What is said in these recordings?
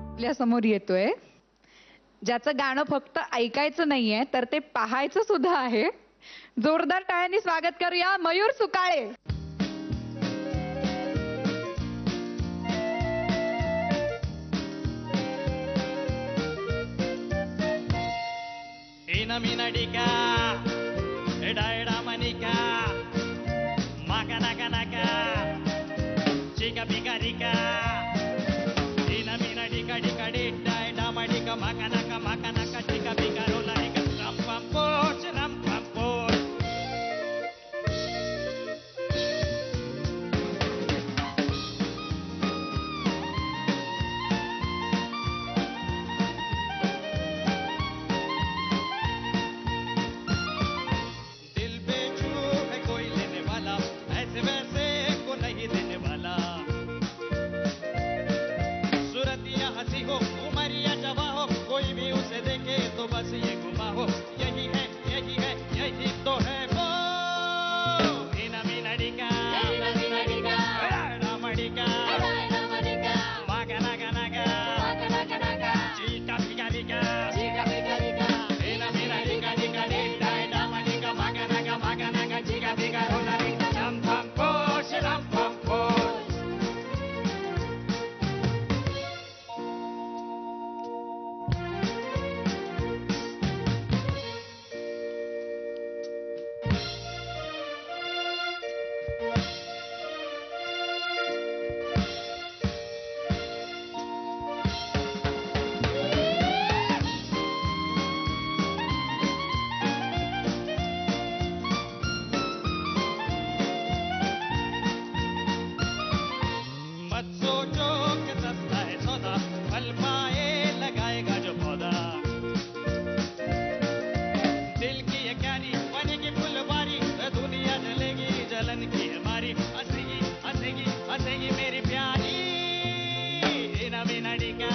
आपल्या समोर येतोय ज्याचं गाणं फक्त ऐकायचं नाहीये तर ते पाहायचं सुद्धा आहे. जोरदार टाळ्यांनी स्वागत करूया Mayur Sukale. Ina mina dika, eda eda manika, maka naka naka, chika pika dika. Ina mina dika dika eda eda manika, maka naka chika pika rola dika. Ram pam poch, ram pam poch. बस ये गुमा हो यही है यही तो है वो. मीना मीना डिका रामडिका मागा नागा नागा चिका पिका डिका मीना मीना डिका डिका डिका रामडिका मागा नागा चिका पिका रोला डिका ram pam poch ram pam poch. हंसेगी मेरी प्यारी मीना मीना डिका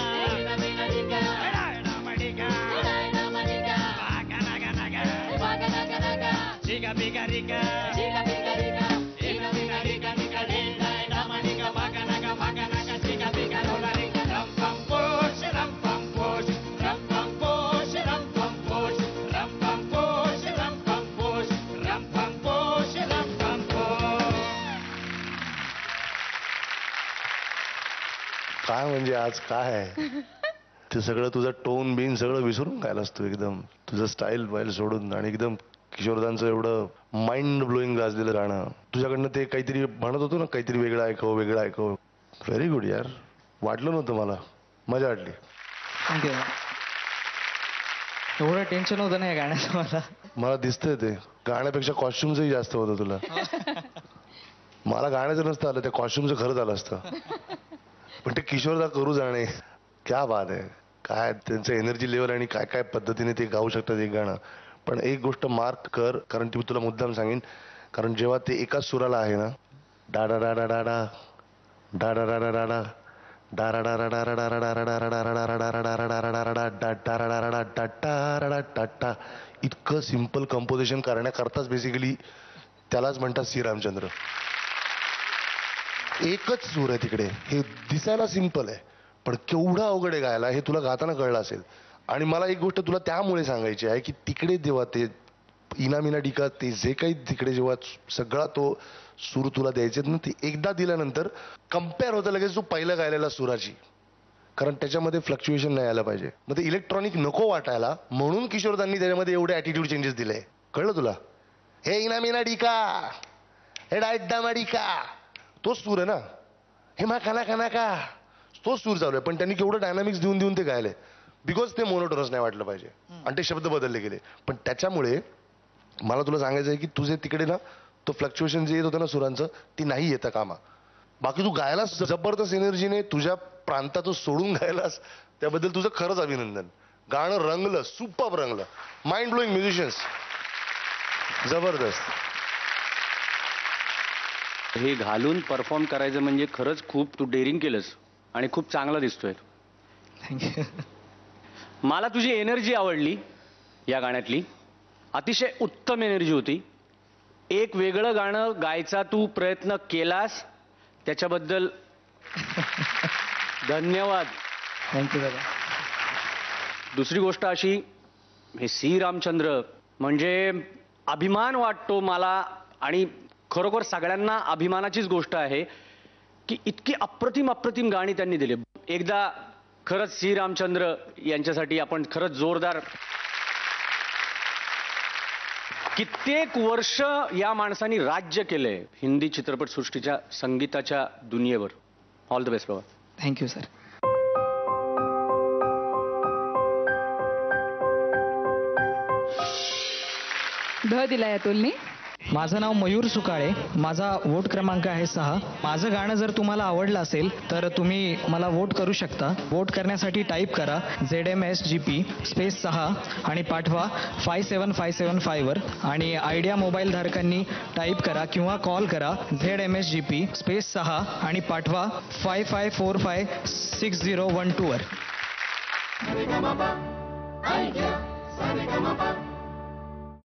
रामडिका मागा नागा नागा चिका पिका डिका मीना मीना डिका डिका डिका रामडिका मागा नागा चिका पिका रोला डिका ram pam poch ram pam poch ram pam poch ram pam poch ram pam poch ram pam poch ram pam poch ram pam poch. काय म्हणजे आज काय आहे ते सगळं तुझं टोन बिन सगळं विसरून गायलास तू एकदम तुझं स्टाईल वाईल सोडून आणि एकदम किशोरदांचं एवढं माइंड ब्लोईंग गाजलेलं गाणं तुझ्याकडनं ते काहीतरी म्हणत होतो ना काहीतरी वेगळं ऐकव. व्हेरी गुड यार. वाटलं नव्हतं मला. मजा वाटली. थँक्यू. एवढं टेन्शन होतं ना या गाण्याचं मला दिसतंय ते गाण्यापेक्षा कॉस्ट्युमचंही जास्त होतं तुला. मला गाण्याचं नसतं आलं त्या कॉस्ट्युमचं खरंच आलं असतं पण ते किशोरदा करू जाणे क्या बात आहे. काय त्यांचं एनर्जी लेवल आणि काय काय पद्धतीने ते गाऊ शकतात एक गाणं. पण एक गोष्ट मार्क कर कारण ती तुला मुद्दाम सांगेन कारण जेव्हा ते एकाच सुराला आहे ना डाडा डाडा डाडा डाडा डाडा डाडा डारा डारा डारा डारा डारा डारा इतकं सिम्पल कंपोजिशन करण्याकरताच बेसिकली त्यालाच म्हणतात श्री रामचंद्र. एकच सूर आहे तिकडे. हे दिसायला सिंपल आहे पण केवढं अवघड आहे गायला हे तुला गाताना कळलं असेल. आणि मला एक गोष्ट तुला त्यामुळे सांगायची आहे की तिकडे जेव्हा ते इना मिना डिका ते जे काही तिकडे जेव्हा सगळा तो सूर तुला द्यायचे ना ते एकदा दिल्यानंतर कम्पेअर होतं लगेच तू पहिलं गायलेला सुराची कारण त्याच्यामध्ये फ्लक्च्युएशन नाही आलं पाहिजे. मग ते इलेक्ट्रॉनिक नको वाटायला म्हणून किशोरदांनी त्याच्यामध्ये एवढे ॲटिट्यूड चेंजेस दिले. कळलं तुला. हे इना मिना डिका हे डायड्डा माडिका तोच सूर आहे ना. हे मा खाना खाना का तोच सूर चालू आहे पण त्यांनी केवढं डायनामिक्स देऊन ते गायले बिकॉज ते मोनोटोनस नाही वाटलं पाहिजे आणि ते शब्द बदलले गेले. पण त्याच्यामुळे मला तुला सांगायचं आहे की तुझे तिकडे ना तो फ्लक्च्युएशन जे येत होतं ना सुरांचं ती नाही येतं कामा. बाकी तू गायलास जबरदस्त एनर्जीने तुझ्या प्रांतातून सोडून गायलास त्याबद्दल तुझं खरंच अभिनंदन. गाणं रंगलं सुपर रंगलं. माइंड ब्लोईंग म्युझिशियन्स जबरदस्त. हे घालून परफॉर्म करायचं म्हणजे खरंच खूप तू डेअरिंग केलंस आणि खूप चांगला दिसतोय. थँक्यू. मला तुझी एनर्जी आवडली या गाण्यातली. अतिशय उत्तम एनर्जी होती. एक वेगळं गाणं गायचा तू प्रयत्न केलास त्याच्याबद्दल धन्यवाद. थँक्यू दादा. दुसरी गोष्ट अशी, हे सी रामचंद्र म्हणजे अभिमान वाटतो मला, आणि खरोखर सगळ्यांना अभिमानाचीच गोष्ट आहे की इतकी अप्रतिम गाणी त्यांनी दिली. एकदा खरंच सी रामचंद्र यांच्यासाठी आपण खरंच जोरदार. कित्येक वर्ष या माणसाने राज्य केलंय हिंदी चित्रपटसृष्टीच्या संगीताच्या दुनियेवर. ऑल द बेस्ट बाबा. Thank you sir. दिलाय अतुलनी. माझं नाव मयूर सुकाळे. माझा वोट क्रमांक आहे 6. माझं गाणं जर तुम्हाला आवडलं असेल तर तुम्ही मला वोट करू शकता. वोट करण्यासाठी टाईप करा ZMSGP स्पेस 6 आणि पाठवा 57575 वर. आणि आयडिया मोबाईल धारकांनी टाईप करा किंवा कॉल करा ZMSGP स्पेस 6 आणि पाठवा 55456012 वर.